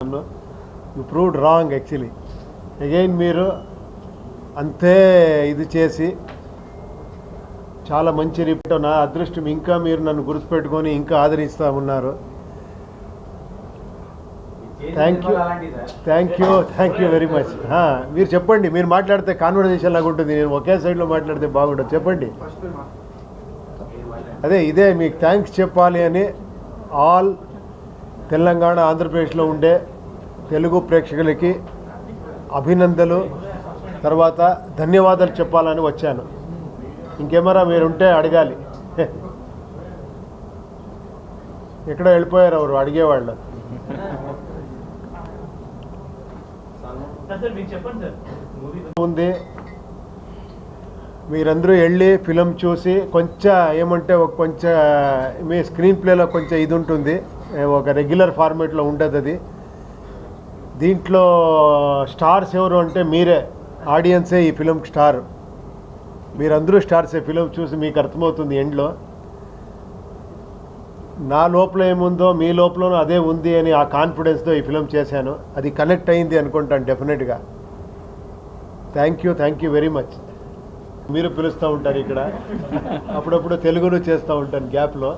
You proved wrong actually. Again మీరు అంతే ఇది చేసి చాలా మంచి రిపోర్ట్. నా అదృష్టం ఇంకా మీరు నన్ను గుర్తుపెట్టుకొని ఇంకా ఆదరిస్తూ ఉన్నారు. Thank you very much. మీరు చెప్పండి, మీరు మాట్లాడితే కాన్వర్జేషన్ లాగా ఉంటుంది, నేను ఒకే సైడ్లో మాట్లాడితే బాగుంటుంది. చెప్పండి. ఇదే మీకు థ్యాంక్స్ చెప్పాలి అని ఆల్ తెలంగాణ ఆంధ్రప్రదేశ్లో ఉండే తెలుగు ప్రేక్షకులకి అభినందనలు, తర్వాత ధన్యవాదాలు చెప్పాలని వచ్చాను. ఇంకేమరా మీరుంటే అడగాలి. ఎక్కడో వెళ్ళిపోయారు ఎవరు అడిగేవాళ్ళు. ఉంది, మీరందరూ వెళ్ళి ఫిలం చూసి కొంచెం ఏమంటే కొంచెం మీ స్క్రీన్ ప్లేలో కొంచెం ఇది ఉంటుంది, ఒక రెగ్యులర్ ఫార్మేట్లో ఉంటుంది. అది దీంట్లో స్టార్స్ ఎవరు అంటే మీరే, ఆడియన్సే ఈ ఫిలంకి స్టార్. మీరందరూ స్టార్సే. ఫిలం చూసి మీకు అర్థమవుతుంది ఎండ్లో. నా లోపల ఏముందో మీ లోపల అదే ఉంది అని ఆ కాన్ఫిడెన్స్తో ఈ ఫిలం చేశాను. అది కనెక్ట్ అయింది అనుకుంటాను డెఫినెట్గా. Thank you very much. మీరు పిలుస్తూ ఉంటారు ఇక్కడ, అప్పుడప్పుడు తెలుగులో చేస్తూ ఉంటాను గ్యాప్లో.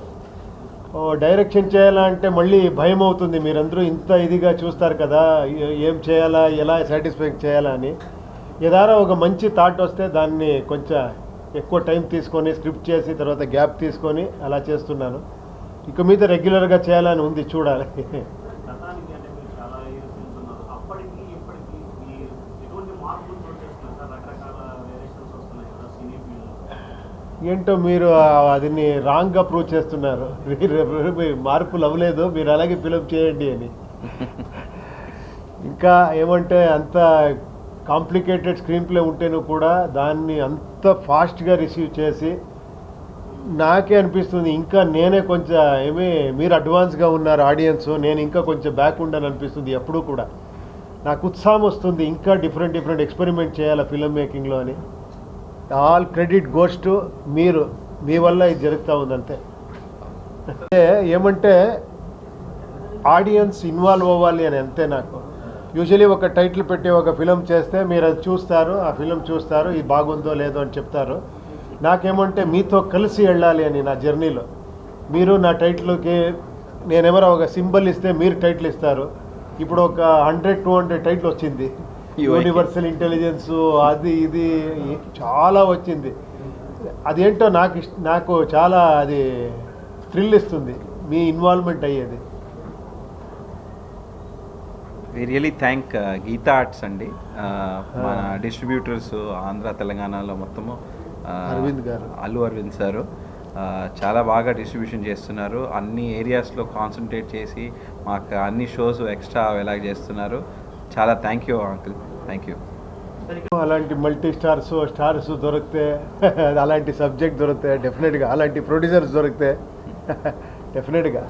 డైరెక్షన్ చేయాలంటే మళ్ళీ భయం అవుతుంది. మీరందరూ ఇంత ఇదిగా చూస్తారు కదా, ఏం చేయాలా, ఎలా సాటిస్ఫై చేయాలా అని. ఏదైనా ఒక మంచి థాట్ వస్తే దాన్ని కొంచెం ఎక్కువ టైం తీసుకొని స్క్రిప్ట్ చేసి తర్వాత గ్యాప్ తీసుకొని అలా చేస్తున్నాను. ఇక మీద రెగ్యులర్గా చేయాలని ఉంది, చూడాలి. ఏంటో మీరు అదిని రాంగ్గా ప్రూవ్ చేస్తున్నారు. మార్పులు అవ్వలేదు, మీరు అలాగే ఫిలప్ చేయండి అని. ఇంకా ఏమంటే అంత కాంప్లికేటెడ్ స్క్రీన్ ప్లే ఉంటేనూ కూడా దాన్ని అంత ఫాస్ట్గా రిసీవ్ చేసి నాకే అనిపిస్తుంది ఇంకా నేనే కొంచెం మీరు అడ్వాన్స్గా ఉన్నారు ఆడియన్స్, నేను ఇంకా కొంచెం బ్యాక్ ఉండని అనిపిస్తుంది. ఎప్పుడూ కూడా నాకు ఉత్సాహం వస్తుంది, ఇంకా డిఫరెంట్ ఎక్స్పెరిమెంట్ చేయాలి ఫిల్మ్ మేకింగ్లో అని. ఆల్ క్రెడిట్ గోస్ టు మీరు, మీ వల్ల ఇది జరుగుతూ ఉందంతే. ఏమంటే ఆడియన్స్ ఇన్వాల్వ్ అవ్వాలి అని అంతే. నాకు యూజువలీ ఒక టైటిల్ పెట్టి ఒక ఫిలం చేస్తే మీరు అది చూస్తారు, ఆ ఫిలం చూస్తారు, ఇది బాగుందో లేదో అని చెప్తారు. నాకేమంటే మీతో కలిసి వెళ్ళాలి అని నా జర్నీలో. మీరు నా టైటిల్కి నేనెవరో ఒక సింబల్ ఇస్తే మీరు టైటిల్ ఇస్తారు. ఇప్పుడు ఒక 100-200 టైటిల్ వచ్చింది. యూనివర్సల్ ఇంటెలిజెన్స్ అది ఇది చాలా వచ్చింది. అదేంటో నాకు చాలా అది థ్రిల్ ఇస్తుంది మీ ఇన్వాల్వ్మెంట్ అయ్యేది. We really thank Geetha Arts అండి, మన డిస్ట్రిబ్యూటర్స్ ఆంధ్ర తెలంగాణలో మొత్తము. అల్లు అరవింద్ సారు చాలా బాగా డిస్ట్రిబ్యూషన్ చేస్తున్నారు. అన్ని ఏరియాస్లో కాన్సన్ట్రేట్ చేసి మాకు అన్ని షోస్ ఎక్స్ట్రా ఎలాగ చేస్తున్నారు. చాలా thank you uncle, thank you. అలాంటి మల్టీ స్టార్స్ దొరికితే, అలాంటి సబ్జెక్ట్ దొరికితే డెఫినెట్గా, అలాంటి ప్రొడ్యూసర్స్ దొరికితే డెఫినెట్గా.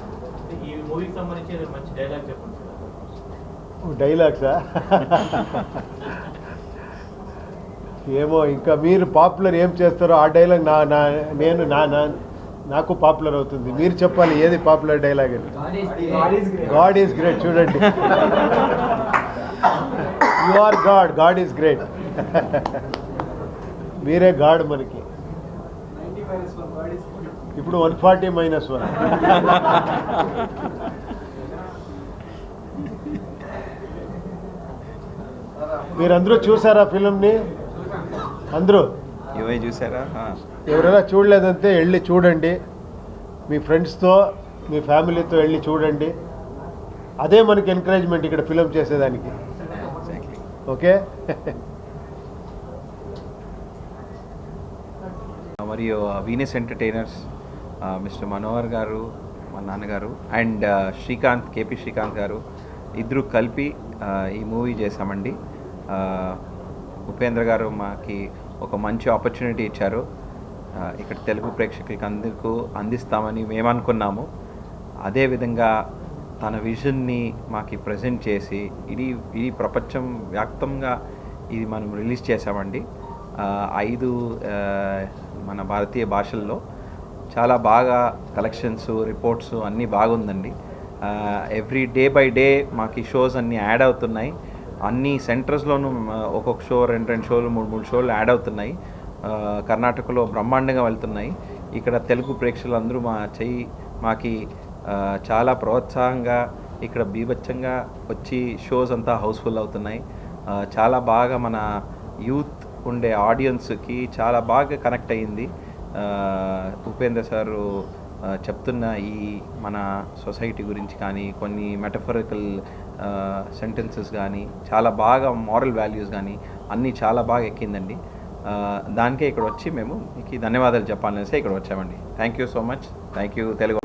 డైలాగ్సా? ఏమో ఇంకా మీరు పాపులర్ ఏం చేస్తారో ఆ డైలాగ్ నాకు పాపులర్ అవుతుంది. మీరు చెప్పాలి ఏది పాపులర్ డైలాగ్ అని. God is great. చూడండి, you are God is great. మీరే గాడ్ మనకి. ఇప్పుడు 140-1. మీరందరూ చూసారా ఫిలింని? అందరూ చూసారా? ఎవరైనా చూడలేదంటే వెళ్ళి చూడండి. మీ ఫ్రెండ్స్తో మీ ఫ్యామిలీతో వెళ్ళి చూడండి. అదే మనకి ఎంకరేజ్మెంట్ ఇక్కడ ఫిలిం చేసేదానికి. ఓకే. మరియు వీనస్ ఎంటర్టైనర్స్ మిస్టర్ మనోహర్ గారు, మా నాన్నగారు, అండ్ కేపీ శ్రీకాంత్ గారు ఇద్దరు కలిపి ఈ మూవీ చేశామండి. ఉపేంద్ర గారు మాకి ఒక మంచి ఆపర్చునిటీ ఇచ్చారు. ఇక్కడ తెలుగు ప్రేక్షకులకి అందరికీ అందిస్తామని మేము అనుకున్నాము. అదేవిధంగా తన విజన్ని మాకు ప్రజెంట్ చేసి ఇది ప్రపంచం వ్యాప్తంగా ఇది మనం రిలీజ్ చేసామండి. 5 మన భారతీయ భాషల్లో చాలా బాగా కలెక్షన్స్, రిపోర్ట్స్ అన్నీ బాగుందండి. ఎవ్రీ డే బై డే మాకు ఈ షోస్ అన్నీ యాడ్ అవుతున్నాయి. అన్ని సెంటర్స్లోనూ ఒక్కొక్క షో 2 షోలు 3 షోలు యాడ్ అవుతున్నాయి. కర్ణాటకలో బ్రహ్మాండంగా వెళ్తున్నాయి. ఇక్కడ తెలుగు ప్రేక్షకులు అందరూ మాకి చాలా ప్రోత్సాహంగా ఇక్కడ బీభత్సంగా వచ్చి షోస్ అంతా హౌస్ఫుల్ అవుతున్నాయి. చాలా బాగా మన యూత్ ఉండే ఆడియన్స్కి చాలా బాగా కనెక్ట్ అయ్యింది. ఉపేంద్ర సారు చెప్తున్న ఈ మన సొసైటీ గురించి కానీ కొన్ని మెటఫరికల్ సెంటెన్సెస్ కానీ చాలా బాగా మారల్ వాల్యూస్ కానీ అన్నీ చాలా బాగా ఎక్కిందండి. దానికే ఇక్కడ వచ్చి మేము మీకు ధన్యవాదాలు చెప్పాలనేసి ఇక్కడ వచ్చామండి. Thank you so much. Thank you. Telugu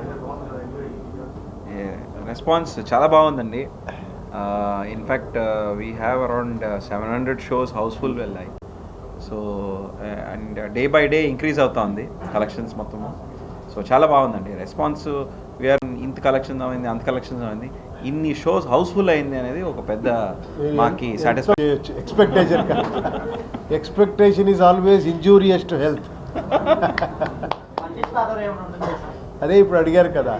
response చాలా బాగుందండి. In fact we have around 700 shows housefull వెళ్ళాయి. So and day by day increase అవుతుంది కలెక్షన్స్ మొత్తము. సో చాలా బాగుందండి రెస్పాన్స్. వీఆర్ ఇంత కలెక్షన్స్ అయింది, అంత కలెక్షన్స్ అయింది, ఇన్ని షోస్ హౌస్ఫుల్ అయింది అనేది ఒక పెద్ద మాకి satisfaction. Expectation is always injurious to health. అదే ఇప్పుడు అడిగారు కదా,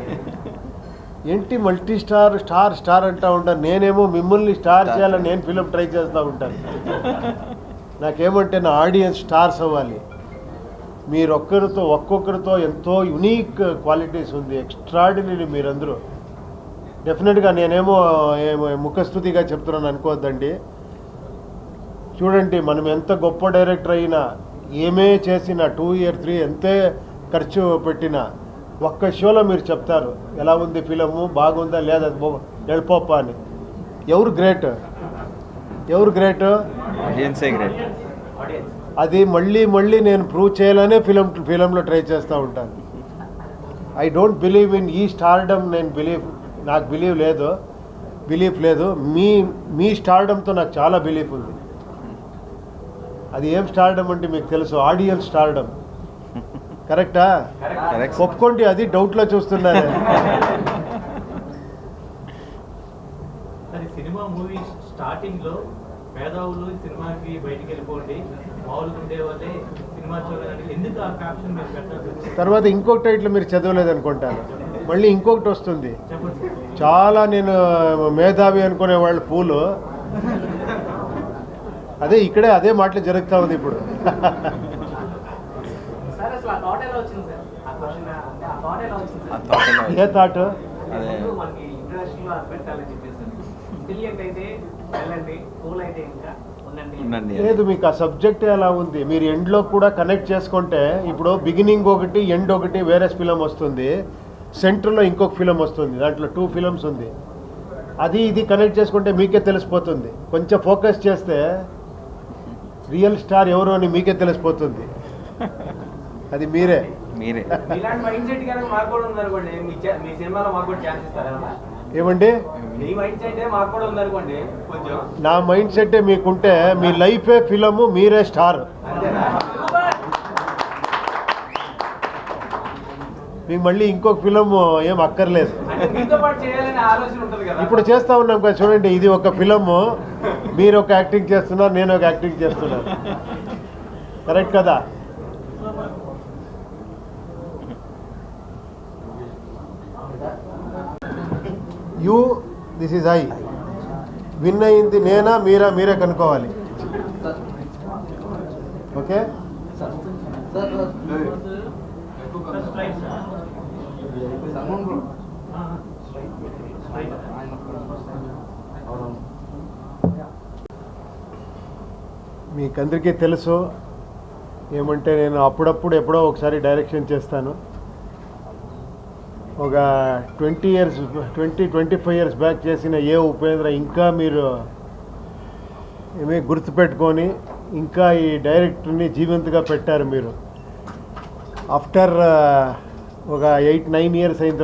ఏంటి మల్టీ స్టార్ అంటూ ఉంటాను. నేనేమో మిమ్మల్ని స్టార్ చేయాలని నేను ఫిలిం ట్రై చేస్తూ ఉంటాను. నాకేమంటే నా ఆడియన్స్ స్టార్స్ అవ్వాలి. మీరు ఒక్కొక్కరితో ఎంతో యునీక్ క్వాలిటీస్ ఉంది, ఎక్స్ట్రాడినరీ మీరందరూ. డెఫినెట్గా నేనేమో ముఖస్థుతిగా చెప్తున్నాను అనుకోవద్దండి. చూడండి, మనం ఎంత గొప్ప డైరెక్టర్ అయినా, ఏమే చేసినా, 2 year 3 ఎంతే ఖర్చు పెట్టినా ఒక్క షోలో మీరు చెప్తారు ఎలా ఉంది ఫిలము, బాగుందా లేదా, వెళ్ళిపోప్ప అని. ఎవరు గ్రేట్? ఆడియన్సే గ్రేట్. అది మళ్ళీ నేను ప్రూవ్ చేయాలనే ఫిలంలో ట్రై చేస్తూ ఉంటాను. ఐ డోంట్ బిలీవ్ ఇన్ ఈ స్టార్డమ్. నాకు బిలీఫ్ లేదు. మీ స్టార్డమ్తో నాకు చాలా బిలీఫ్ ఉంది. అది ఏం స్టార్డమ్ అంటే మీకు తెలుసు, ఆడియన్స్ స్టార్డమ్. కరెక్టా? ఒప్పుకోండి, అది డౌట్లో చూస్తున్నారు. సినిమా మూవీ స్టార్టింగ్ లో మేధావులు సినిమాకి బయటికి వెళ్ళిపోండి, మామూలుగా ఉండే వాళ్ళే సినిమా చూడాలని ఎందుకు ఆ క్యాప్షన్ మీరు పెట్టాలి? తర్వాత ఇంకొక టైటిల్ మీరు చదవలేదు అనుకుంటాను, మళ్ళీ ఇంకొకటి వస్తుంది. చాలా నేను మేధావి అనుకునే వాళ్ళు పూలు. ఇక్కడే అదే మాటలు జరుగుతూ ఉంది ఇప్పుడు. A thought? లేదు, మీకు ఆ సబ్జెక్ట్ ఎలా ఉంది, మీరు ఎండ్లో కూడా కనెక్ట్ చేసుకుంటే, ఇప్పుడు బిగినింగ్ ఒకటి ఎండ్ ఒకటి వేరే ఫిలం వస్తుంది, సెంటర్లో ఇంకొక ఫిలం వస్తుంది, దాంట్లో 2 ఫిలమ్స్ ఉంది. ఇది కనెక్ట్ చేసుకుంటే మీకే తెలిసిపోతుంది. కొంచెం ఫోకస్ చేస్తే రియల్ స్టార్ ఎవరు అని మీకే తెలిసిపోతుంది. అది మీరే. ఏమండి, నా మైండ్ సెట్టే మీకుంటే మీ లైఫే ఫిలము, మీరే స్టార్. మీకు మళ్ళీ ఇంకొక ఫిలం ఏం అక్కర్లేదు. ఇప్పుడు చేస్తా ఉన్నాం కదా, చూడండి, ఇది ఒక ఫిలము, మీరు ఒక యాక్టింగ్ చేస్తున్నారు, నేను ఒక యాక్టింగ్ చేస్తున్నాను. కరెక్ట్ కదా? This is I. విన్ అయింది నేనా మీరే కనుక్కోవాలి. ఓకే, మీకందరికీ తెలుసు ఏమంటే, నేను అప్పుడప్పుడు ఎప్పుడో ఒకసారి డైరెక్షన్ చేస్తాను. ఒక 25 years బ్యాక్ చేసిన ఉపేంద్ర ఇంకా మీరు గుర్తుపెట్టుకొని ఇంకా ఈ డైరెక్టర్ని జీవంతగా పెట్టారు మీరు. ఆఫ్టర్ ఒక 8-9 years అయిన